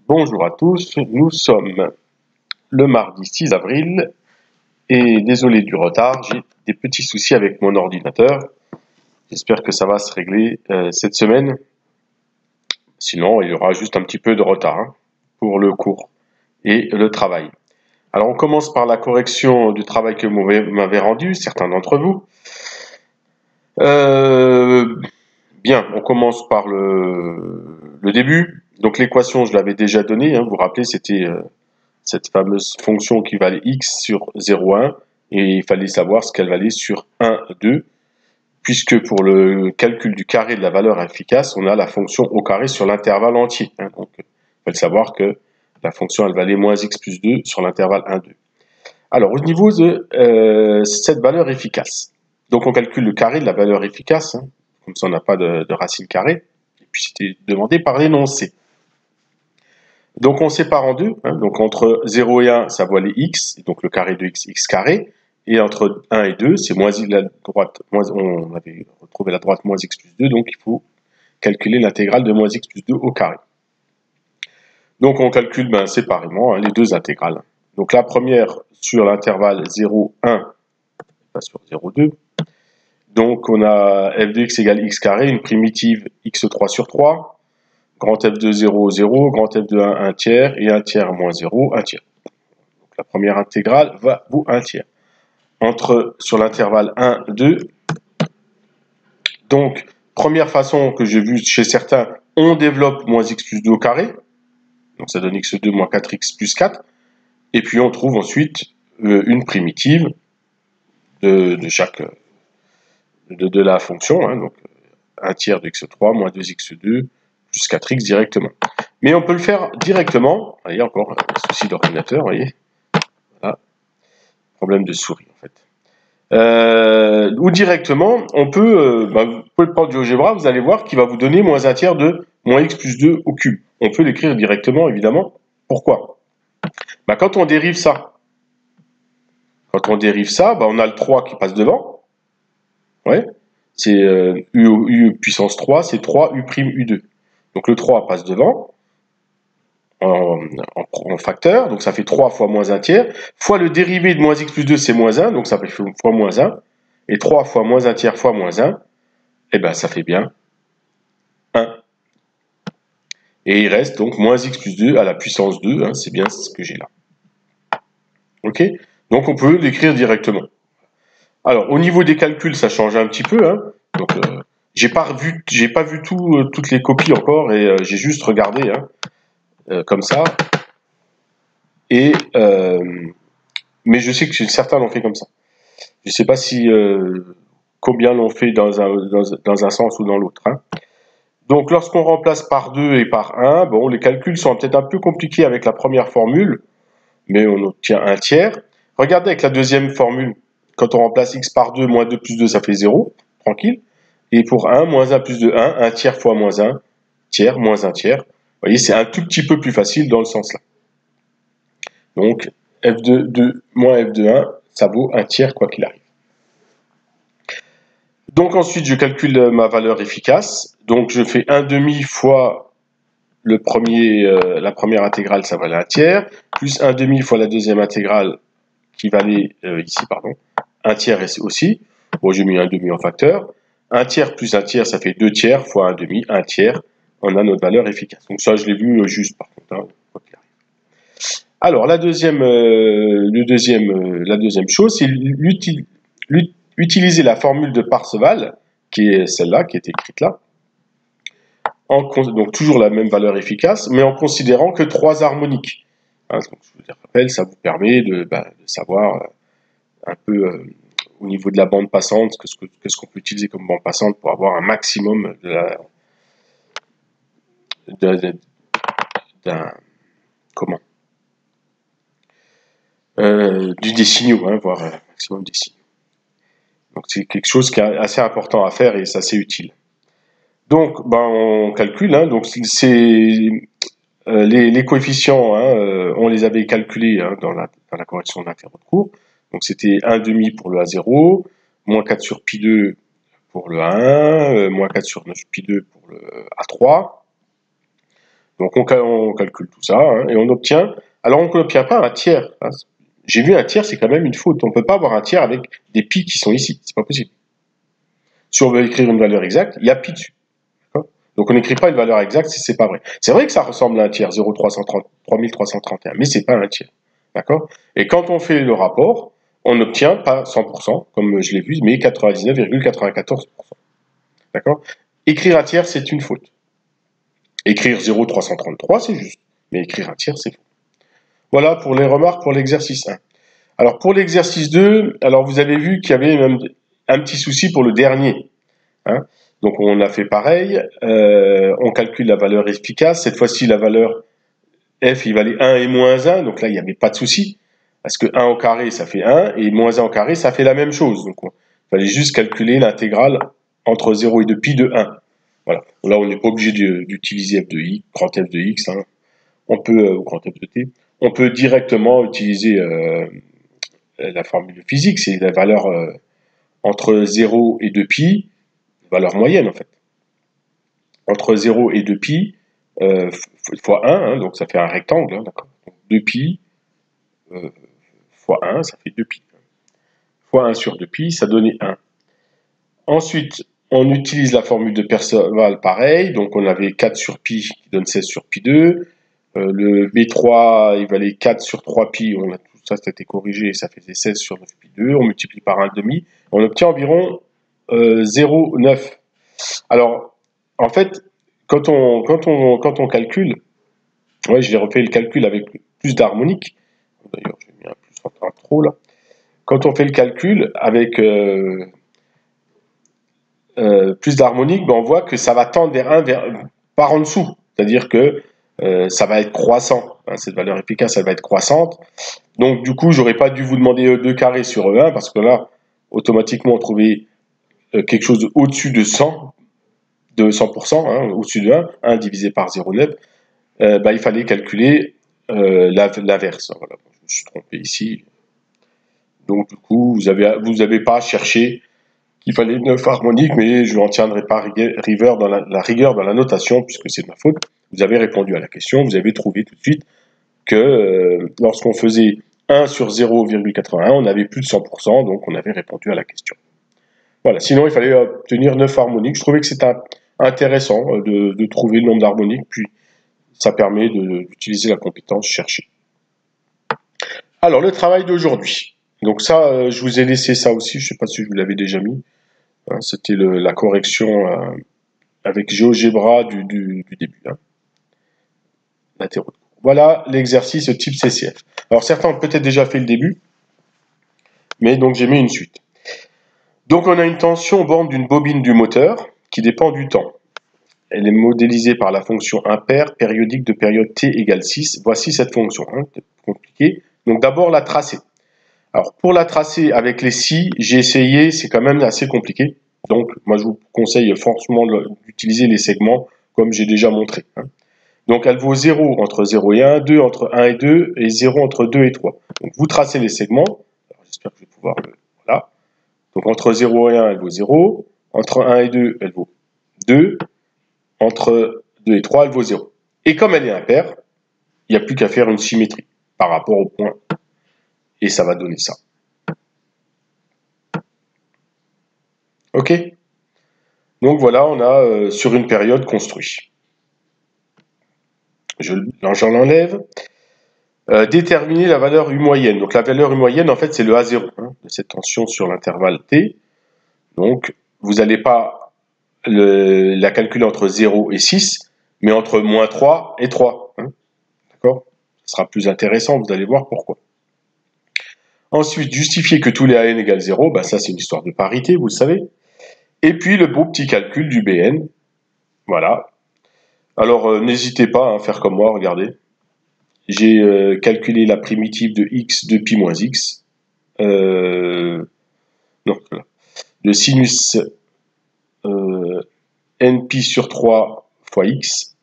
Bonjour à tous, nous sommes le mardi 6 avril et désolé du retard, j'ai des petits soucis avec mon ordinateur. J'espère que ça va se régler cette semaine. Sinon, il y aura juste un petit peu de retard pour le cours et le travail. Alors, on commence par la correction du travail que vous m'avez rendu, certains d'entre vous. Bien, on commence par le début. Donc, l'équation, je l'avais déjà donnée. Vous vous rappelez, c'était cette fameuse fonction qui valait x sur 0,1 et il fallait savoir ce qu'elle valait sur 1, 2, puisque pour le calcul du carré de la valeur efficace, on a la fonction au carré sur l'intervalle entier. Donc, il fallait savoir que la fonction, elle valait moins x plus 2 sur l'intervalle 1, 2. Alors, au niveau de cette valeur efficace, donc on calcule le carré de la valeur efficace, comme ça on n'a pas de racine carrée, et puis c'était demandé par l'énoncé. Donc on sépare en deux, donc entre 0 et 1, ça vaut les x, et donc le carré de x, x carré, et entre 1 et 2, c'est moins la droite, on avait retrouvé la droite moins x plus 2, donc il faut calculer l'intégrale de moins x plus 2 au carré. Donc on calcule séparément les deux intégrales. Donc la première sur l'intervalle 0, 1, pas sur 0, 2. Donc on a f de x égale x carré, une primitive x3 sur 3, grand F de 0, 0, grand F de 1, 1 tiers, et 1 tiers moins 0, 1 tiers. Donc la première intégrale va vous 1 tiers. Sur l'intervalle 1, 2, donc première façon que j'ai vue chez certains, on développe moins x plus 2 au carré, donc ça donne x2 moins 4x plus 4, et puis on trouve ensuite une primitive de la fonction, donc 1 tiers de x3 moins 2x2 plus 4x directement. Mais on peut le faire directement. Voyez, encore un souci d'ordinateur, voyez. Voilà. Problème de souris, en fait. Ou directement, on peut, vous pouvez prendre du GeoGebra, vous allez voir qu'il va vous donner moins 1 tiers de moins x plus 2 au cube. On peut l'écrire directement, évidemment. Pourquoi? Quand on dérive ça, on a le 3 qui passe devant. Ouais. C'est U puissance 3, c'est 3 U prime U2. Donc le 3 passe devant en facteur, donc ça fait 3 fois moins 1 tiers, fois le dérivé de moins x plus 2, c'est moins 1, donc ça fait fois moins 1, et 3 fois moins 1 tiers fois moins 1, et bien ça fait bien 1. Et il reste donc moins x plus 2 à la puissance 2, c'est bien ce que j'ai là. Ok? Donc on peut l'écrire directement. Alors au niveau des calculs, ça change un petit peu, donc j'ai pas vu toutes les copies encore, et j'ai juste regardé, comme ça. Et mais je sais que certains l'ont fait comme ça. Je ne sais pas si combien l'ont fait dans un sens ou dans l'autre. Donc lorsqu'on remplace par 2 et par 1, bon, les calculs sont peut-être un peu compliqués avec la première formule, mais on obtient 1 tiers. Regardez avec la deuxième formule, quand on remplace x par 2, moins 2 plus 2, ça fait 0, tranquille. Et pour 1, moins 1 plus 2, 1 tiers fois moins 1, tiers, moins 1 tiers. Vous voyez, c'est un tout petit peu plus facile dans le sens là. Donc, f de 2 moins f de 1, ça vaut 1 tiers quoi qu'il arrive. Donc ensuite, je calcule ma valeur efficace. Donc je fais 1 demi fois la première intégrale, ça valait 1 tiers, plus 1 demi fois la deuxième intégrale, qui valait ici, 1 tiers aussi. Bon, j'ai mis 1 demi en facteur. 1 tiers plus 1 tiers, ça fait 2 tiers fois 1 demi, 1 tiers. On a notre valeur efficace. Donc ça, je l'ai vu juste par contre. Alors, la deuxième chose, c'est utiliser la formule de Parseval, qui est celle-là, qui est écrite là. Donc, toujours la même valeur efficace, mais en considérant que 3 harmoniques. Donc, je vous rappelle, ça vous permet de savoir un peu au niveau de la bande passante, qu'est-ce qu'on peut utiliser comme bande passante pour avoir un maximum des signaux, voire un maximum des signaux. Donc c'est quelque chose qui est assez important à faire et c'est assez utile. Donc on calcule, donc c'est les coefficients, on les avait calculés dans la correction d'intervalle de cours. Donc c'était 1 demi pour le A0, moins 4 sur pi2 pour le A1, moins 4 sur 9 pi2 pour le A3. Donc on calcule tout ça, hein, et on obtient, alors on n'obtient pas un tiers, hein. J'ai vu un tiers, c'est quand même une faute. On ne peut pas avoir un tiers avec des pi qui sont ici, c'est pas possible. Si on veut écrire une valeur exacte, il y a pi dessus. Donc on n'écrit pas une valeur exacte si c'est pas vrai. C'est vrai que ça ressemble à un tiers, 0,3331, mais c'est pas un tiers. D'accord? Et quand on fait le rapport, on n'obtient pas 100%, comme je l'ai vu, mais 99,94%. D'accord? Écrire un tiers, c'est une faute. Écrire 0,333, c'est juste. Mais écrire un tiers, c'est faux. Voilà pour les remarques pour l'exercice 1. Alors pour l'exercice 2, alors vous avez vu qu'il y avait même un petit souci pour le dernier. Hein. Donc on a fait pareil, on calcule la valeur efficace, cette fois-ci la valeur f il valait 1 et moins 1, donc là il n'y avait pas de souci, parce que 1 au carré ça fait 1, et moins 1 au carré ça fait la même chose, donc il fallait juste calculer l'intégrale entre 0 et 2pi de 1. Voilà. Là on n'est pas obligé d'utiliser f de x, grand F de x, hein. On peut, ou grand F de t, on peut directement utiliser la formule physique, c'est la valeur entre 0 et 2pi, valeur moyenne en fait. Entre 0 et 2pi fois 1, hein, donc ça fait un rectangle, hein, d'accord. 2pi fois 1, ça fait 2pi. Fois 1 sur 2pi, ça donnait 1. Ensuite, on utilise la formule de Perceval pareil, donc on avait 4 sur pi qui donne 16 sur pi 2. Le B3, il valait 4 sur 3pi, on a tout ça, ça a été corrigé, ça faisait 16 sur 9pi 2, on multiplie par 1,5, on obtient environ 0,9. Alors, en fait, quand on calcule, ouais, j'ai refait le calcul avec plus d'harmonique. D'ailleurs, j'ai mis un plus en trop là. Quand on fait le calcul avec plus d'harmonique, ben on voit que ça va tendre vers 1 par en dessous. C'est-à-dire que ça va être croissant. Hein, cette valeur efficace, elle va être croissante. Donc, du coup, j'aurais pas dû vous demander E2 carré sur E1 parce que là, automatiquement, on trouvait quelque chose au-dessus de 100, de 100%, hein, au-dessus de 1, 1 divisé par 0,9. Il fallait calculer l'inverse. Voilà, je me suis trompé ici. Donc du coup, vous avez pas cherché qu'il fallait 9 harmoniques, mais je n'en tiendrai pas rigueur dans la notation, puisque c'est de ma faute. Vous avez répondu à la question, vous avez trouvé tout de suite que lorsqu'on faisait 1 sur 0,81, on avait plus de 100%, donc on avait répondu à la question. Voilà, sinon il fallait obtenir 9 harmoniques. Je trouvais que c'était intéressant de trouver le nombre d'harmoniques, puis ça permet d'utiliser la compétence cherchée. Alors, le travail d'aujourd'hui. Donc ça, je vous ai laissé ça aussi, je ne sais pas si je vous l'avais déjà mis. Hein, c'était la correction avec GeoGebra du début. Hein. Voilà l'exercice type CCF. Alors certains ont peut-être déjà fait le début, mais donc j'ai mis une suite. Donc on a une tension aux bornes d'une bobine du moteur qui dépend du temps. Elle est modélisée par la fonction impaire périodique de période t égale 6. Voici cette fonction. Hein, c'est compliqué. Donc d'abord la tracer. Alors pour la tracer avec les scies, j'ai essayé, c'est quand même assez compliqué. Donc moi je vous conseille forcément d'utiliser les segments comme j'ai déjà montré. Hein. Donc elle vaut 0 entre 0 et 1, 2 entre 1 et 2 et 0 entre 2 et 3. Donc vous tracez les segments. J'espère que je vais pouvoir le... Voilà. Donc entre 0 et 1, elle vaut 0. Entre 1 et 2, elle vaut 2. Entre 2 et 3, elle vaut 0. Et comme elle est impaire, il n'y a plus qu'à faire une symétrie par rapport au point. Et ça va donner ça. Ok? Donc voilà, on a sur une période construit. J'en enlève. Déterminer la valeur U moyenne. Donc la valeur U moyenne, en fait, c'est le A0 hein, de cette tension sur l'intervalle T. Donc vous n'allez pas la calculer entre 0 et 6, mais entre moins 3 et 3. Hein. D'accord? Ce sera plus intéressant, vous allez voir pourquoi. Ensuite, justifier que tous les AN égale 0, bah ça c'est une histoire de parité, vous le savez. Et puis le beau petit calcul du BN. Voilà. Alors n'hésitez pas à faire comme moi, regardez. J'ai calculé la primitive de x de pi moins x. Non, voilà. Le sinus npi sur 3 fois x.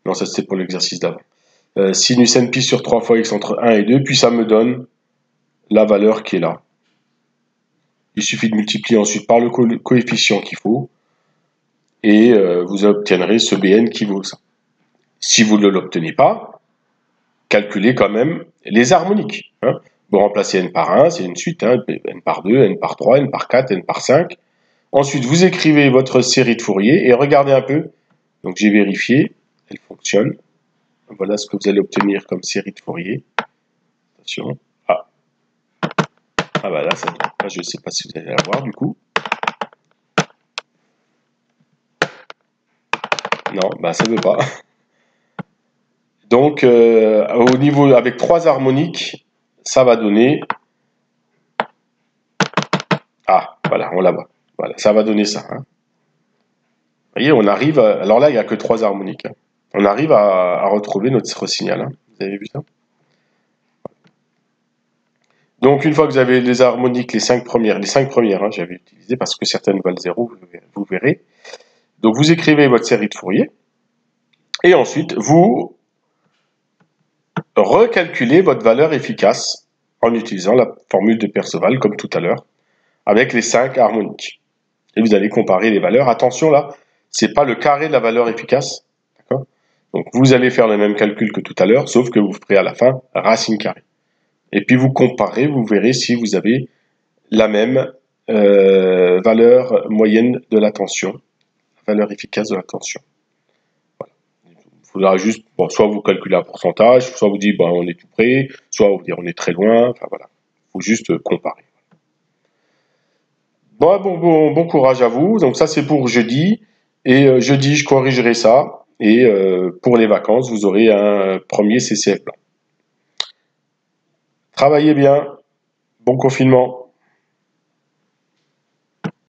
Non, ça c'était pour l'exercice d'avant. Sinus npi sur 3 fois x entre 1 et 2, puis ça me donne la valeur qui est là. Il suffit de multiplier ensuite par le coefficient qu'il faut. et vous obtiendrez ce BN qui vaut ça. Si vous ne l'obtenez pas, calculez quand même les harmoniques. Hein. Vous remplacez n par 1, c'est une suite, hein, n par 2, n par 3, n par 4, n par 5. Ensuite, vous écrivez votre série de Fourier et regardez un peu. Donc j'ai vérifié, elle fonctionne. Voilà ce que vous allez obtenir comme série de Fourier. Attention. Ah bah là, je ne sais pas si vous allez la voir du coup. Non, bah ça ne veut pas. Donc au niveau avec 3 harmoniques, ça va donner. Ah, voilà, on la voit. Voilà, ça va donner ça. Hein. Vous voyez, on arrive à... Alors là, il n'y a que 3 harmoniques. Hein. On arrive à retrouver notre signal. Hein. Vous avez vu ça? Donc une fois que vous avez les harmoniques, les 5 premières, hein, j'avais utilisé parce que certaines valent 0, vous verrez. Donc vous écrivez votre série de Fourier. Et ensuite, vous recalculez votre valeur efficace en utilisant la formule de Perceval, comme tout à l'heure, avec les 5 harmoniques. Et vous allez comparer les valeurs. Attention là, c'est pas le carré de la valeur efficace. D'accord ? Donc vous allez faire le même calcul que tout à l'heure, sauf que vous ferez à la fin racine carrée. Et puis vous comparez, vous verrez si vous avez la même valeur moyenne de la tension, valeur efficace de la tension. Voilà. Il faudra juste, bon, soit vous calculez un pourcentage, soit vous dites bon, on est tout près, soit vous dites on est très loin, enfin voilà. Il faut juste comparer. Bon courage à vous. Donc ça c'est pour jeudi. Et jeudi je corrigerai ça. Et pour les vacances, vous aurez un premier CCF blanc. Travaillez bien. Bon confinement.